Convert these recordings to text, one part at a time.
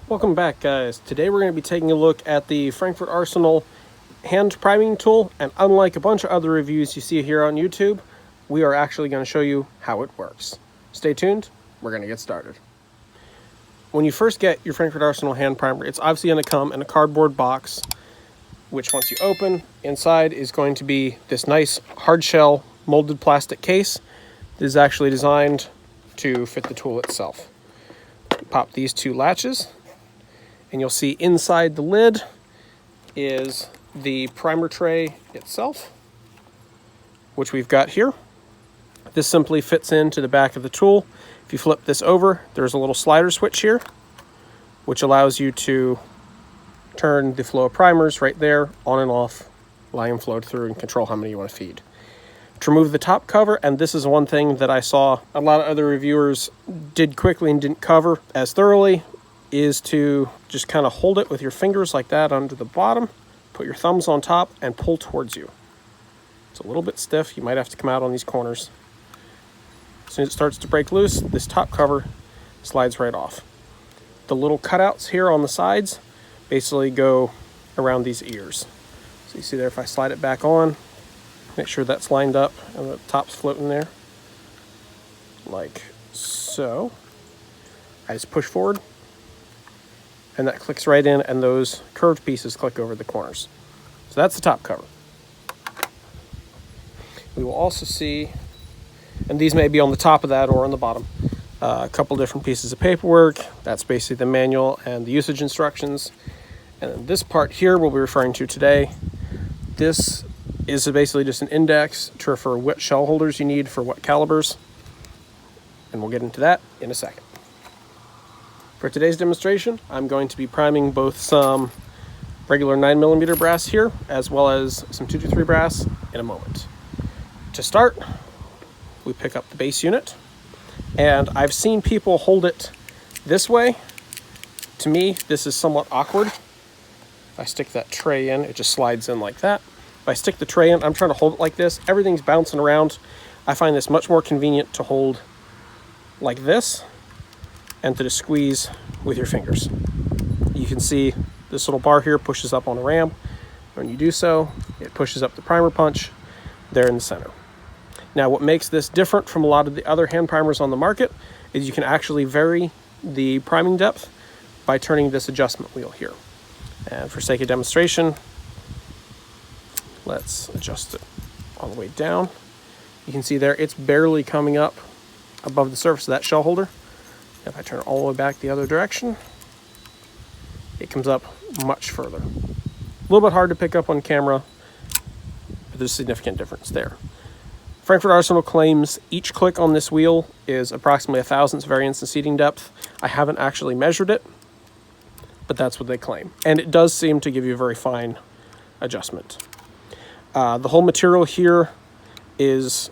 Welcome back, guys. Today we're going to be taking a look at the Frankford Arsenal hand priming tool, and unlike a bunch of other reviews you see here on YouTube, we are actually going to show you how it works. Stay tuned, we're going to get started. When you first get your Frankford Arsenal hand primer, it's obviously going to come in a cardboard box, which once you open, inside is going to be this nice hard shell molded plastic case that is actually designed to fit the tool itself. Pop these two latches, and you'll see inside the lid is the primer tray itself, which we've got here. This simply fits into the back of the tool. If you flip this over, there's a little slider switch here, which allows you to turn the flow of primers right there on and off, allowing them flow through and control how many you want to feed. To remove the top cover, and this is one thing that I saw a lot of other reviewers did quickly and didn't cover as thoroughly, is to just kind of hold it with your fingers like that under the bottom, put your thumbs on top, and pull towards you. It's a little bit stiff. You might have to come out on these corners. As soon as it starts to break loose, this top cover slides right off. The little cutouts here on the sides basically go around these ears. So you see there, if I slide it back on, make sure that's lined up and the top's floating there, like so. I just push forward, and that clicks right in, and those curved pieces click over the corners. So that's the top cover. We will also see, and these may be on the top of that or on the bottom, a couple different pieces of paperwork. That's basically the manual and the usage instructions. And then this part here we'll be referring to today. This is basically just an index to refer what shell holders you need for what calibers. And we'll get into that in a second. For today's demonstration, I'm going to be priming both some regular 9mm brass here, as well as some 223 brass in a moment. To start, we pick up the base unit, and I've seen people hold it this way. To me, this is somewhat awkward. If I stick that tray in, it just slides in like that. If I stick the tray in, I'm trying to hold it like this. Everything's bouncing around. I find this much more convenient to hold like this and to just squeeze with your fingers. You can see this little bar here pushes up on a ram. When you do so, it pushes up the primer punch there in the center. Now, what makes this different from a lot of the other hand primers on the market is you can actually vary the priming depth by turning this adjustment wheel here. And for sake of demonstration, let's adjust it all the way down. You can see there, it's barely coming up above the surface of that shell holder. If I turn it all the way back the other direction, it comes up much further. A little bit hard to pick up on camera, but there's a significant difference there. Frankford Arsenal claims each click on this wheel is approximately 1/1000th variance in seating depth. I haven't actually measured it, but that's what they claim. And it does seem to give you a very fine adjustment. The whole material here is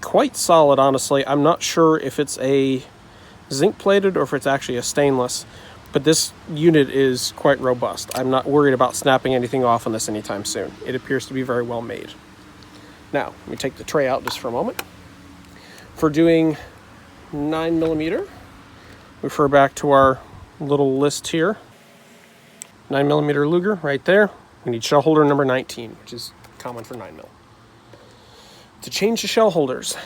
quite solid, honestly. I'm not sure if it's a zinc plated or if it's actually a stainless, but this unit is quite robust. I'm not worried about snapping anything off on this anytime soon. It appears to be very well made. Now, let me take the tray out just for a moment. For doing 9mm, refer back to our little list here. 9mm Luger right there. We need shell holder number 19, which is common for 9mm. To change the shell holders,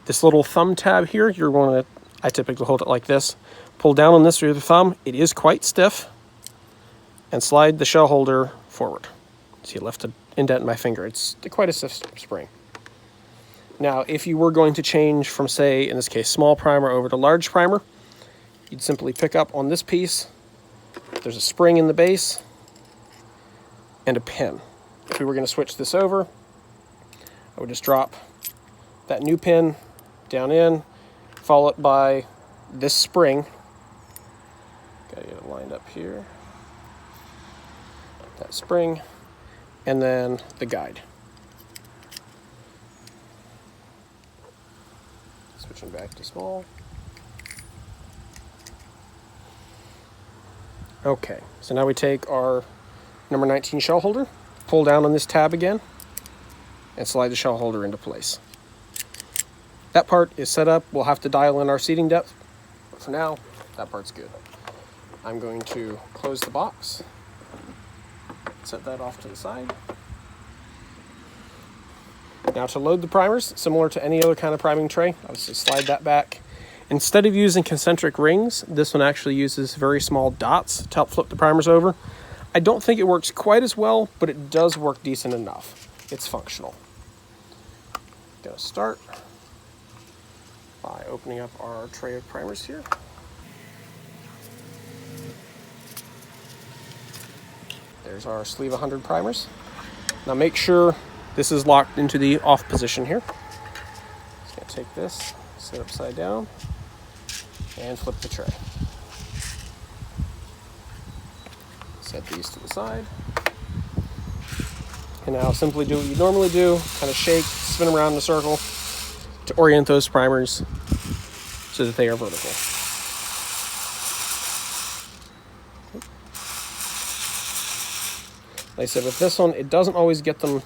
this little thumb tab here, you're going to, I typically hold it like this, pull down on this with your thumb. It is quite stiff, and slide the shell holder forward. See, it left an indent in my finger. It's quite a stiff spring. Now, if you were going to change from, say, in this case, small primer over to large primer, you'd simply pick up on this piece. There's a spring in the base and a pin. If we were going to switch this over, I would just drop that new pin down in, follow it by this spring. Gotta get it lined up here. That spring, and then the guide. Switching back to small. Okay, so now we take our number 19 shell holder, pull down on this tab again, and slide the shell holder into place. That part is set up. We'll have to dial in our seating depth, but for now, that part's good. I'm going to close the box, set that off to the side. Now to load the primers, similar to any other kind of priming tray, obviously slide that back. Instead of using concentric rings, this one actually uses very small dots to help flip the primers over. I don't think it works quite as well, but it does work decent enough. It's functional. Gonna start by opening up our tray of primers here. There's our sleeve 100 primers. Now make sure this is locked into the off position here. Just gonna take this, set it upside down, and flip the tray. Set these to the side. And now simply do what you normally do, kind of shake, spin around in a circle to orient those primers so that they are vertical. Like I said, with this one, it doesn't always get them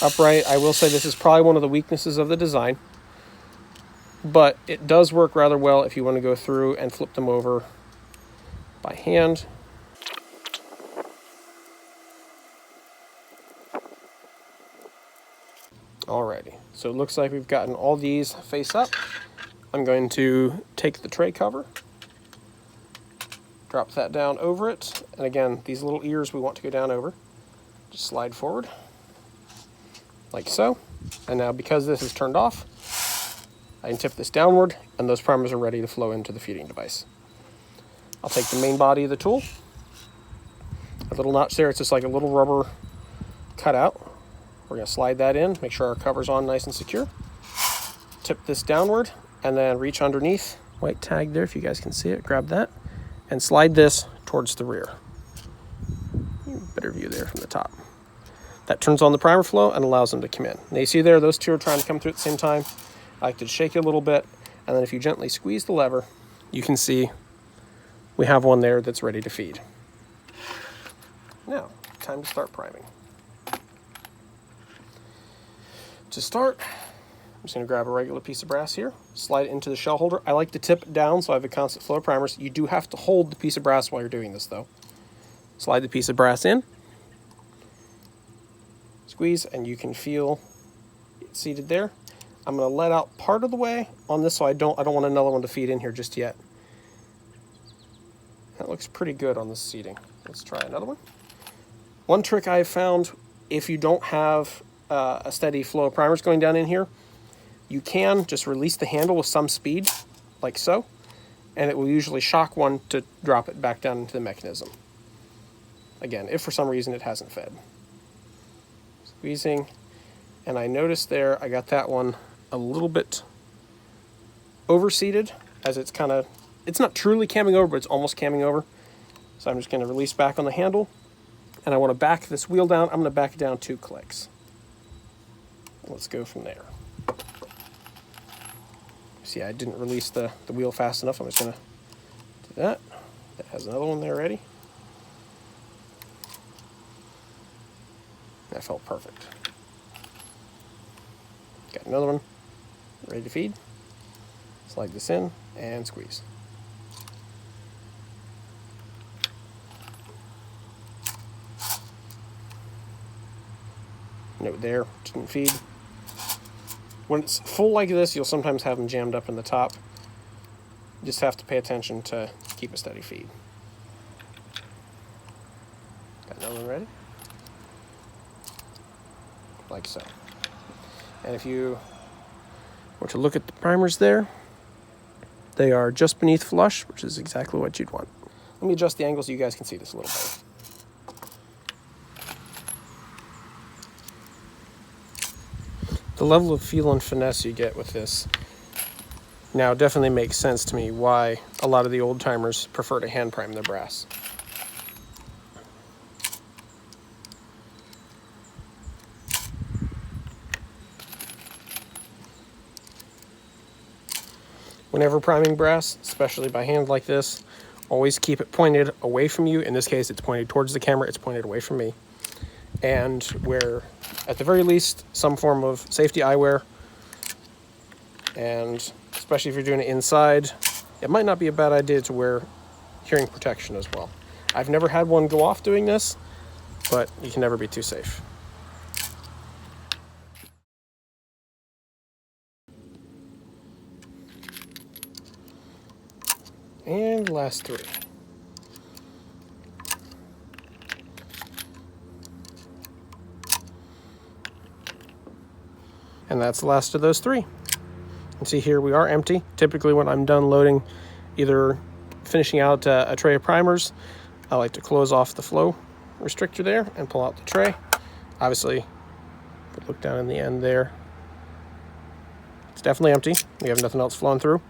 upright. I will say this is probably one of the weaknesses of the design, but it does work rather well if you want to go through and flip them over by hand. Alrighty, so it looks like we've gotten all these face up. I'm going to take the tray cover, drop that down over it, and again, these little ears we want to go down over. Just slide forward, like so. And now because this is turned off, I can tip this downward, and those primers are ready to flow into the feeding device. I'll take the main body of the tool, a little notch there, it's just like a little rubber cutout. We're going to slide that in, make sure our cover's on nice and secure. Tip this downward, and then reach underneath. White tag there, if you guys can see it, grab that. And slide this towards the rear. Better view there from the top. That turns on the primer flow and allows them to come in. Now you see there, those two are trying to come through at the same time. I like to shake it a little bit, and then if you gently squeeze the lever, you can see we have one there that's ready to feed. Now, time to start priming. To start, I'm just going to grab a regular piece of brass here, slide it into the shell holder. I like to tip it down so I have a constant flow of primers. You do have to hold the piece of brass while you're doing this though. Slide the piece of brass in, squeeze, and you can feel it seated there. I'm going to let out part of the way on this so I don't want another one to feed in here just yet. That looks pretty good on this seating. Let's try another one. One trick I've found, if you don't have a steady flow of primers going down in here, you can just release the handle with some speed, like so, and it will usually shock one to drop it back down into the mechanism. Again, if for some reason it hasn't fed. Squeezing, and I noticed there I got that one a little bit overseated, as it's not truly camming over, but it's almost camming over. So I'm just going to release back on the handle, and I want to back this wheel down. I'm going to back it down 2 clicks. Let's go from there. See, I didn't release the wheel fast enough. I'm just going to do that. That has another one there ready. That felt perfect. Got another one ready to feed. Slide this in and squeeze. Note there, didn't feed. When it's full like this, you'll sometimes have them jammed up in the top. You just have to pay attention to keep a steady feed. Got another one ready. Like so. And if you were to look at the primers there, they are just beneath flush, which is exactly what you'd want. Let me adjust the angle so you guys can see this a little better. The level of feel and finesse you get with this now definitely makes sense to me why a lot of the old timers prefer to hand prime their brass. Whenever priming brass, especially by hand like this, always keep it pointed away from you. In this case, it's pointed towards the camera, it's pointed away from me. And wear, at the very least, some form of safety eyewear. And especially if you're doing it inside, it might not be a bad idea to wear hearing protection as well. I've never had one go off doing this, but you can never be too safe. And last 3. And that's the last of those 3. You can see here we are empty. Typically when I'm done loading, either finishing out a tray of primers, I like to close off the flow restrictor there and pull out the tray. Obviously, look down in the end there. It's definitely empty. We have nothing else flowing through.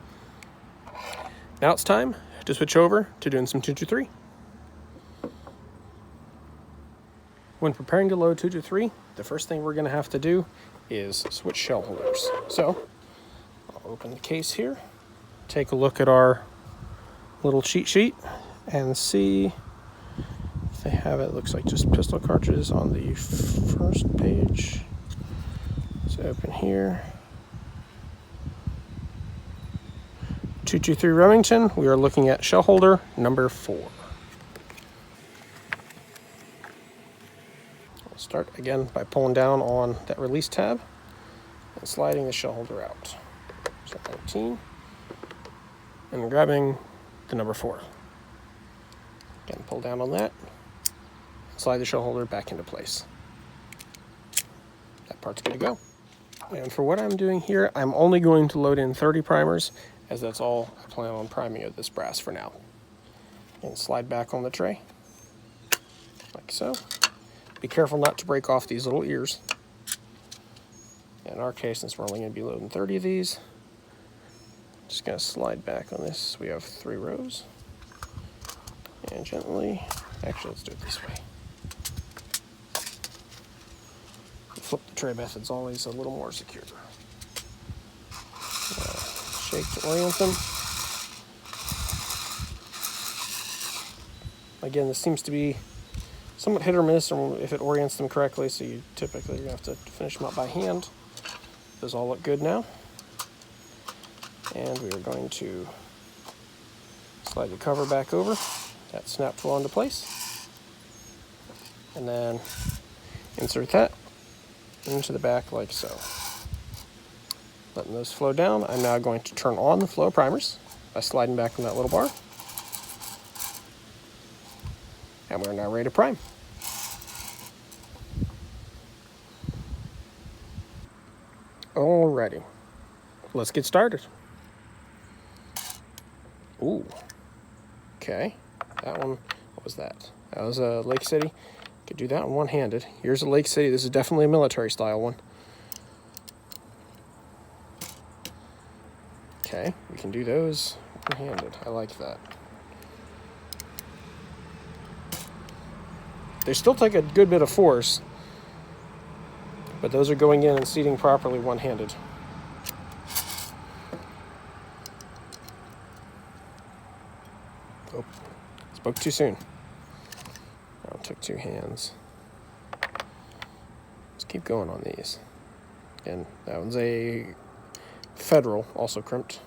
Now it's time to switch over to doing some 223. When preparing to load 223, the first thing we're going to have to do is switch shell holders. So I'll open the case here, take a look at our little cheat sheet, and see if they have it. Looks like just pistol cartridges on the first page. So open here. 223 Remington, we are looking at shell holder number 4. We'll start again by pulling down on that release tab and sliding the shell holder out. So 19, and grabbing the number 4. Again, pull down on that, slide the shell holder back into place. That part's good to go. And for what I'm doing here, I'm only going to load in 30 primers, as that's all I plan on priming of this brass for now. And slide back on the tray, like so. Be careful not to break off these little ears. In our case, since we're only going to be loading 30 of these, just going to slide back on this. We have 3 rows. And gently, actually let's do it this way. Flip the tray method's always a little more secure. Shake to orient them. Again, this seems to be somewhat hit or miss if it orients them correctly, so you typically have to finish them up by hand. Those all look good now. And we are going to slide the cover back over. That snapped well into place. And then insert that into the back like so. Letting those flow down, I'm now going to turn on the flow primers by sliding back on that little bar. And we're now ready to prime. Alrighty, let's get started. Ooh, okay, that one, what was that? That was a Lake City. Could do that one one-handed. Here's a Lake City. This is definitely a military style one. Okay, we can do those one-handed. I like that. They still take a good bit of force, but those are going in and seating properly one-handed. Oh, spoke too soon. Oh, took 2 hands. Let's keep going on these. Again, that one's a Federal, also crimped.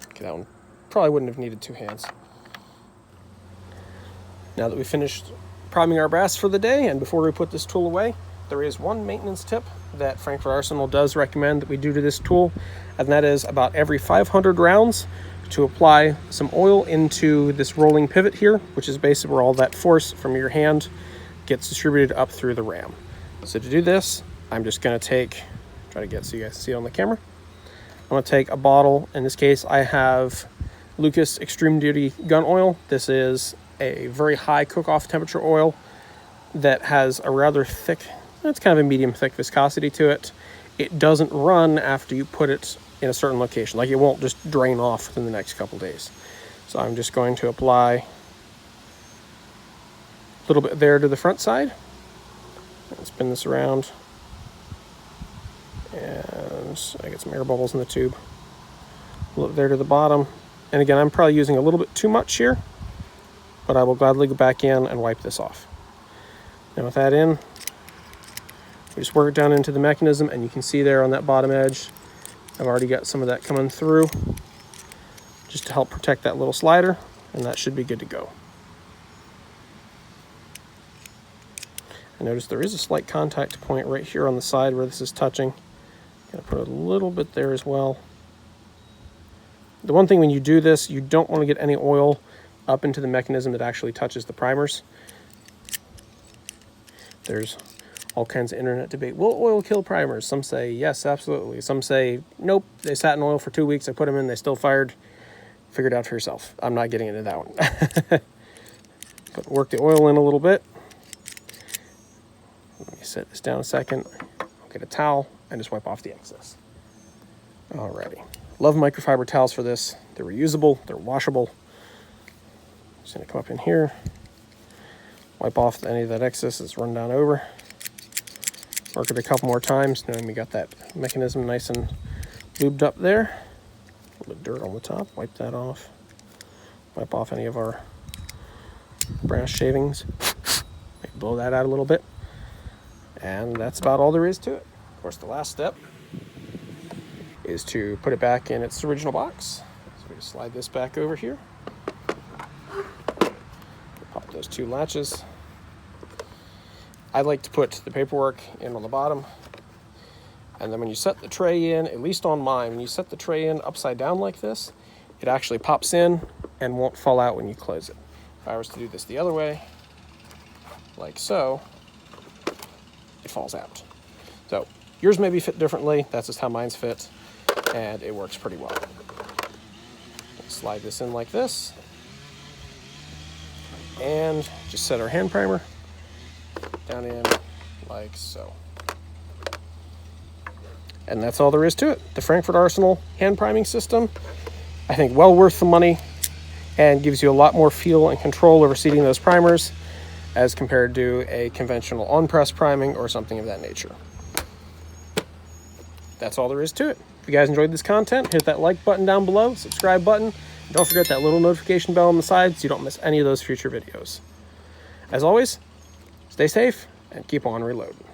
Okay, that one probably wouldn't have needed 2 hands. Now that we've finished priming our brass for the day, and before we put this tool away, there is one maintenance tip that Frankford Arsenal does recommend that we do to this tool, and that is about every 500 rounds to apply some oil into this rolling pivot here, which is basically where all that force from your hand gets distributed up through the ram. So to do this, I'm just going to try to get so you guys see it on the camera. I'm going to take a bottle. In this case, I have Lucas Extreme Duty Gun Oil. This is a very high cook-off temperature oil that has a rather thick, it's kind of a medium thick viscosity to it. It doesn't run after you put it in a certain location. Like, it won't just drain off within the next couple days. So I'm just going to apply a little bit there to the front side and spin this around. And I get some air bubbles in the tube. A little there to the bottom. And again, I'm probably using a little bit too much here, but I will gladly go back in and wipe this off. And with that in, we just work it down into the mechanism, and you can see there on that bottom edge, I've already got some of that coming through. just to help protect that little slider, and that should be good to go. I notice there is a slight contact point right here on the side where this is touching. Gonna put a little bit there as well. The one thing when you do this, you don't want to get any oil up into the mechanism that actually touches the primers. There's all kinds of internet debate. Will oil kill primers? Some say yes, absolutely. Some say nope, they sat in oil for 2 weeks, I put them in, they still fired. Figure it out for yourself. I'm not getting into that one. But work the oil in a little bit. Let me set this down a second. I'll get a towel and just wipe off the excess. Alrighty. Love microfiber towels for this. They're reusable, they're washable. Just gonna come up in here, wipe off any of that excess that's run down over. Work it a couple more times, knowing we got that mechanism nice and lubed up there. A little bit of dirt on the top, wipe that off. Wipe off any of our brass shavings. Maybe blow that out a little bit. And that's about all there is to it. Of course, the last step is to put it back in its original box. So we just slide this back over here. Pop those 2 latches. I like to put the paperwork in on the bottom. And then when you set the tray in, at least on mine, when you set the tray in upside down like this, it actually pops in and won't fall out when you close it. If I was to do this the other way, like so, it falls out. So yours may be fit differently. That's just how mine's fit, and it works pretty well. Slide this in like this, and just set our hand primer down in like so. And that's all there is to it. The Frankford Arsenal hand priming system, I think well worth the money, and gives you a lot more feel and control over seating those primers as compared to a conventional on-press priming or something of that nature. That's all there is to it. If you guys enjoyed this content, hit that like button down below, subscribe button, and don't forget that little notification bell on the side so you don't miss any of those future videos. As always, stay safe and keep on reloading.